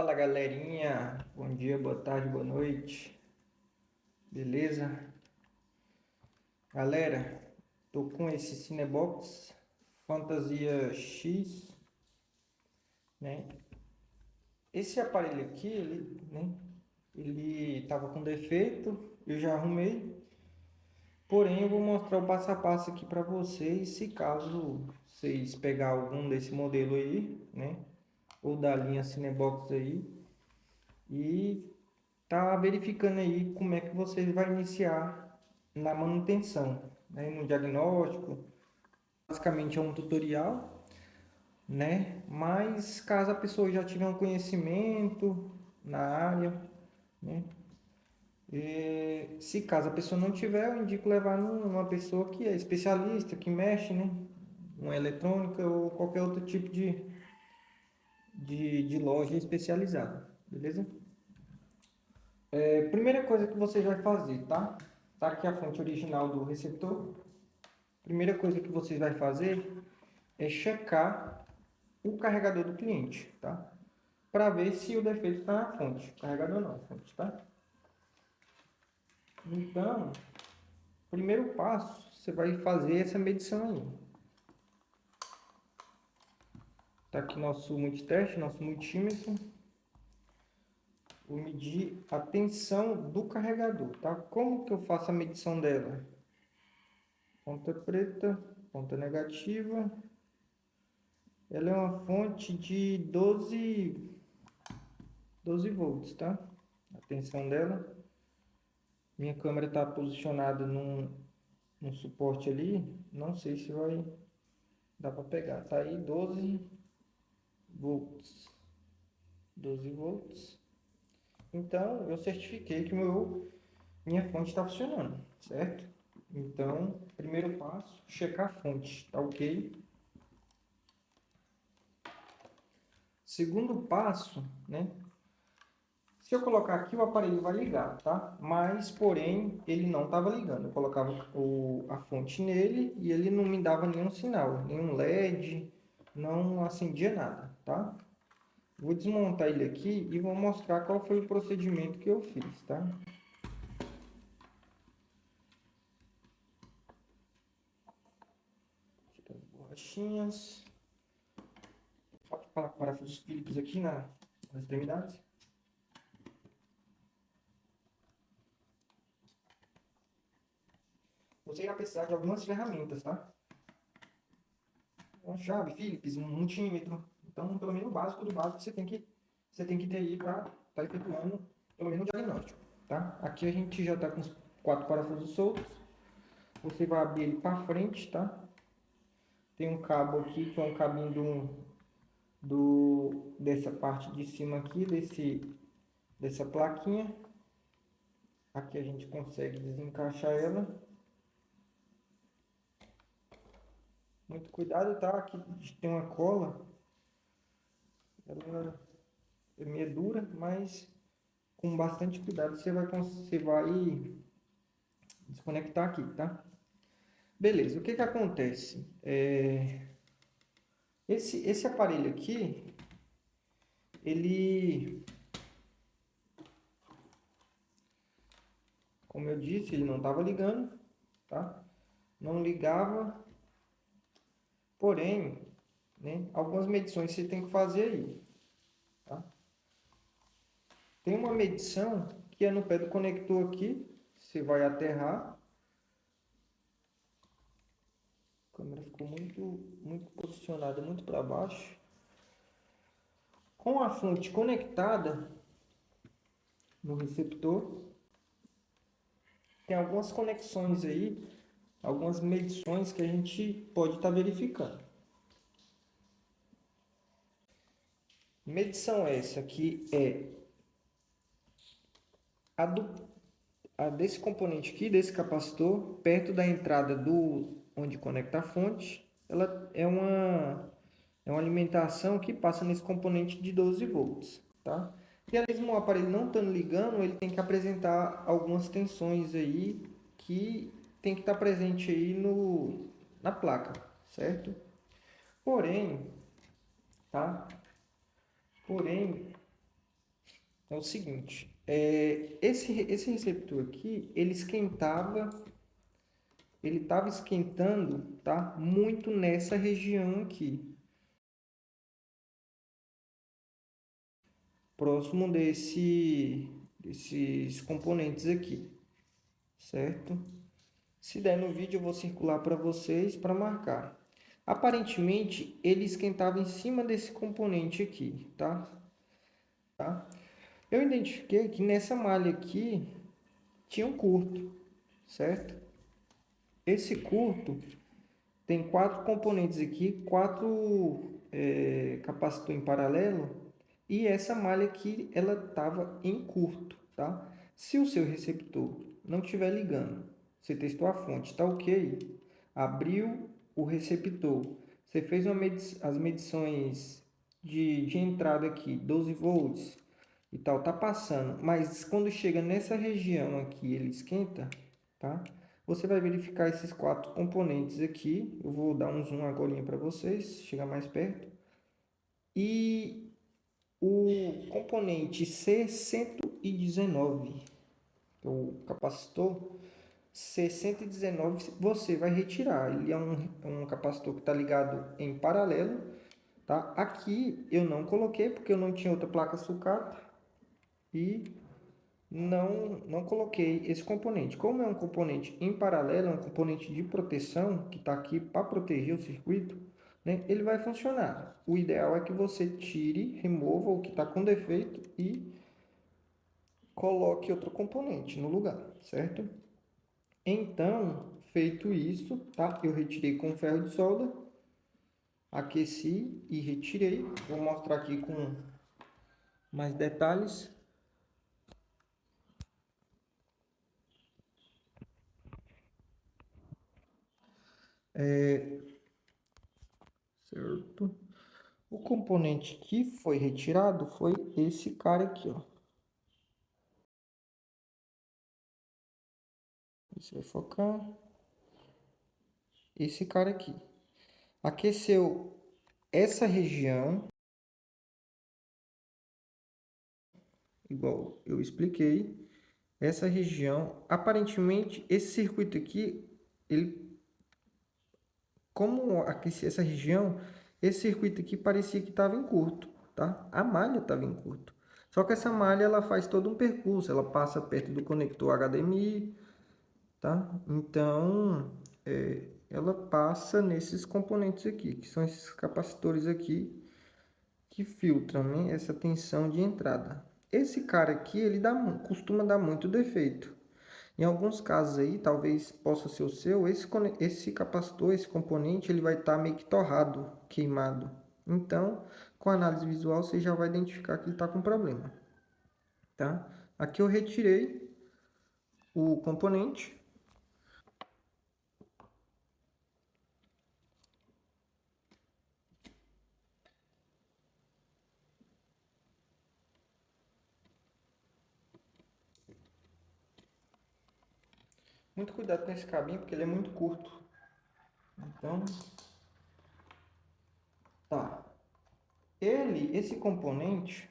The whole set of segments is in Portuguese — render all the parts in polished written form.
Fala galerinha, bom dia, boa tarde, boa noite, beleza? Galera, tô com esse Cinebox Fantasia X, né? Esse aparelho aqui, ele tava com defeito, eu já arrumei, porém eu vou mostrar o passo a passo aqui para vocês, se caso vocês pegar algum desse modelo aí, né? Ou da linha Cinebox aí, e tá verificando aí como é que você vai iniciar na manutenção, né, no diagnóstico. Basicamente é um tutorial, né? Mas caso a pessoa já tiver um conhecimento na área, né? Se caso a pessoa não tiver, eu indico levar numa pessoa que é especialista, que mexe, né? Uma eletrônica ou qualquer outro tipo de loja especializada, beleza? Primeira coisa que você vai fazer, tá? Tá aqui a fonte original do receptor. Primeira coisa que vocês vai fazer é checar o carregador do cliente, tá? Para ver se o defeito está na fonte. Carregador não, fonte, tá? Então, primeiro passo, você vai fazer essa medição aí. Tá aqui nosso multiteste, nosso multímetro. Vou medir a tensão do carregador, tá? Como que eu faço a medição dela? Ponta preta, ponta negativa. Ela é uma fonte de 12 volts, tá? A tensão dela. Minha câmera está posicionada num suporte ali. Não sei se vai dar para pegar. Tá aí 12 volts. 12 volts. Então, eu certifiquei que minha fonte está funcionando, certo? Então, primeiro passo, checar a fonte, tá ok? Segundo passo, né? Se eu colocar aqui, o aparelho vai ligar, tá? Mas, porém, ele não estava ligando. Eu colocava a fonte nele e ele não me dava nenhum sinal, nenhum LED, não acendia nada, tá? Vou desmontar ele aqui e vou mostrar qual foi o procedimento que eu fiz, tá? Tira as borrachinhas. Pode parafusos Phillips aqui nas extremidades. Você irá precisar de algumas ferramentas, tá? Uma chave Phillips, um multímetro. Então, pelo menos o básico do básico você tem que ter aí para estar efetuando pelo menos o diagnóstico, tá? Aqui a gente já está com os 4 parafusos soltos. Você vai abrir ele para frente, tá? Tem um cabo aqui que é um cabinho dessa parte de cima aqui, dessa plaquinha. Aqui a gente consegue desencaixar ela. Muito cuidado, tá? Aqui tem uma cola. Ela é meio dura, mas com bastante cuidado você vai desconectar aqui, tá? Beleza, o que que acontece? Esse aparelho aqui, ele, como eu disse, ele não estava ligando, tá? Não ligava, porém, né, algumas medições você tem que fazer aí, tá? Tem uma medição que é no pé do conector aqui, você vai aterrar. A câmera ficou muito posicionada, muito para baixo. Com a fonte conectada no receptor, tem algumas conexões aí, algumas medições que a gente pode estar verificando. Medição essa que é a desse componente aqui, desse capacitor, perto da entrada onde conecta a fonte. Ela é uma alimentação que passa nesse componente de 12 volts, tá? E mesmo o aparelho não estando ligando, ele tem que apresentar algumas tensões aí que tem que estar presente aí na placa, certo? Porém, tá? Porém, é o seguinte, esse receptor aqui, ele estava esquentando, tá? Muito nessa região aqui, próximo desses componentes aqui, certo? Se der no vídeo, eu vou circular para vocês para marcar. Aparentemente, ele esquentava em cima desse componente aqui, tá? Eu identifiquei que nessa malha aqui tinha um curto, certo? Esse curto tem quatro componentes aqui, quatro capacitor em paralelo, e essa malha aqui ela estava em curto, tá? Se o seu receptor não estiver ligando, você testou a fonte, tá ok? Abriu o receptor, você fez as medições de entrada aqui, 12 volts e tal, tá passando, mas quando chega nessa região aqui ele esquenta, tá? Você vai verificar esses quatro componentes aqui. Eu vou dar um zoom agora para vocês, chegar mais perto. E o componente C119, que é o capacitor C119, você vai retirar. Ele é um capacitor que está ligado em paralelo, tá? Aqui eu não coloquei porque eu não tinha outra placa sucata e não coloquei esse componente. Como é um componente em paralelo, é um componente de proteção que está aqui para proteger o circuito, né? Ele vai funcionar. O ideal é que você tire, remova o que está com defeito e coloque outro componente no lugar, certo? Então, feito isso, tá? Eu retirei com ferro de solda, aqueci e retirei. Vou mostrar aqui com mais detalhes. Certo? O componente que foi retirado foi esse cara aqui, ó. Você vai focar. Esse cara aqui. Aqueceu essa região, igual eu expliquei. Essa região, aparentemente, esse circuito aqui, ele, como aquecer essa região, esse circuito aqui parecia que estava em curto, tá? A malha estava em curto. Só que essa malha, ela faz todo um percurso, ela passa perto do conector HDMI, tá? Então, ela passa nesses componentes aqui, que são esses capacitores aqui, que filtram, né, essa tensão de entrada. Esse cara aqui, ele costuma dar muito defeito. Em alguns casos aí, talvez possa ser o seu, esse capacitor, esse componente, ele vai estar meio que torrado, queimado. Então, com a análise visual, você já vai identificar que ele está com problema, tá? Aqui eu retirei o componente. Muito cuidado com esse cabinho, porque ele é muito curto. Então, tá. Esse componente,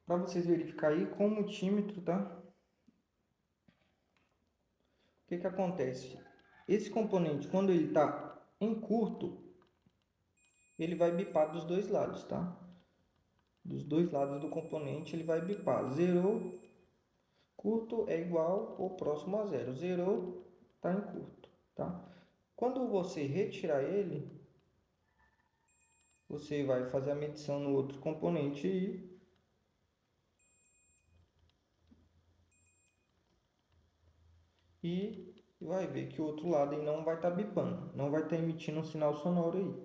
para vocês verificar aí com o multímetro, tá? O que que acontece? Esse componente, quando ele está em curto, ele vai bipar dos dois lados, tá? Dos dois lados do componente ele vai bipar. Zerou, curto é igual ou próximo a zero. Zerou, está em curto, tá? Quando você retirar ele, você vai fazer a medição no outro componente e vai ver que o outro lado aí não vai estar bipando, não vai estar emitindo um sinal sonoro aí.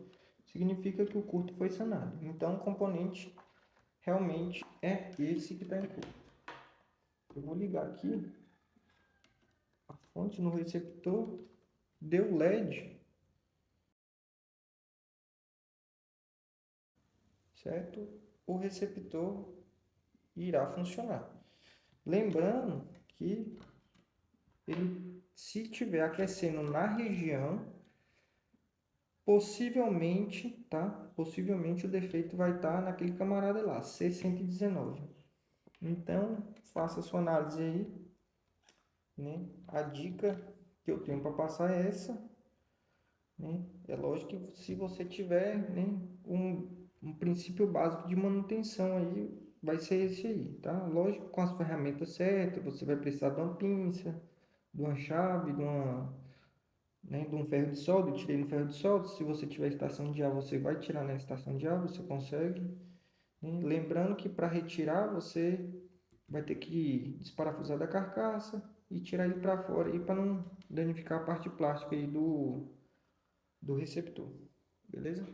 Significa que o curto foi sanado. Então, o componente realmente é esse que está em curto. Eu vou ligar aqui a fonte no receptor, deu LED, certo? O receptor irá funcionar. Lembrando que ele, se estiver aquecendo na região, Possivelmente, tá? Possivelmente o defeito vai estar naquele camarada lá, C119. Então, faça sua análise aí, né? A dica que eu tenho para passar é essa, né? É lógico que se você tiver, né, um princípio básico de manutenção aí, vai ser esse aí, tá? Lógico, com as ferramentas certas, você vai precisar de uma pinça, de uma chave, né, de um ferro de solda. Eu tirei no ferro de solda. Se você tiver estação de ar, você vai tirar na estação de ar, você consegue, né? Lembrando que para retirar, você vai ter que desparafusar da carcaça e tirar ele para fora para não danificar a parte plástica aí do receptor, beleza?